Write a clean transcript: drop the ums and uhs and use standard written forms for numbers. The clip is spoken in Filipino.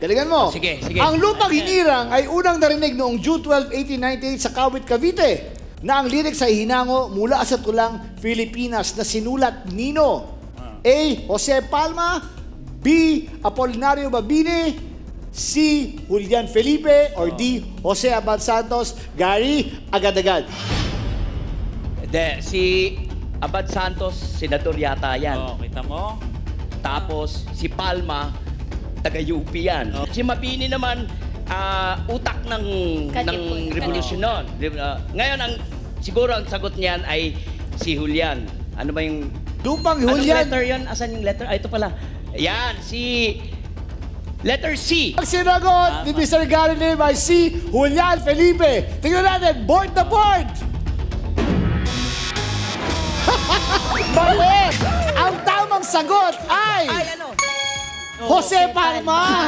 Galingan mo. Sige, sige. Ang lupang hinirang ay unang narinig noong June 12, 1898 sa Kawit, Cavite na ang lyrics ay hinango mula sa tulang Pilipinas na sinulat nino? A. Jose Palma, B. Apolinario Mabini, C. Julian Felipe, or D. Jose Abad Santos. Gary, agad-agad. Si Abad Santos, senador yata yan. Oh, kita mo? Tapos si Palma, taga-UP yan. Si Mabini naman, utak ng revolusyon nun. Ngayon, siguro ang sagot niyan ay si Julian. Ano ba yung... Lupang Anong Julian. letter yun? Asan yung letter? Ito pala. Yan, si... Letter C. Ang sinagot ni Mr. Gary Lim ay si Julian Felipe. Tingnan natin, board na board! Mali! Ang tamang sagot ay... ano? Jose Palma!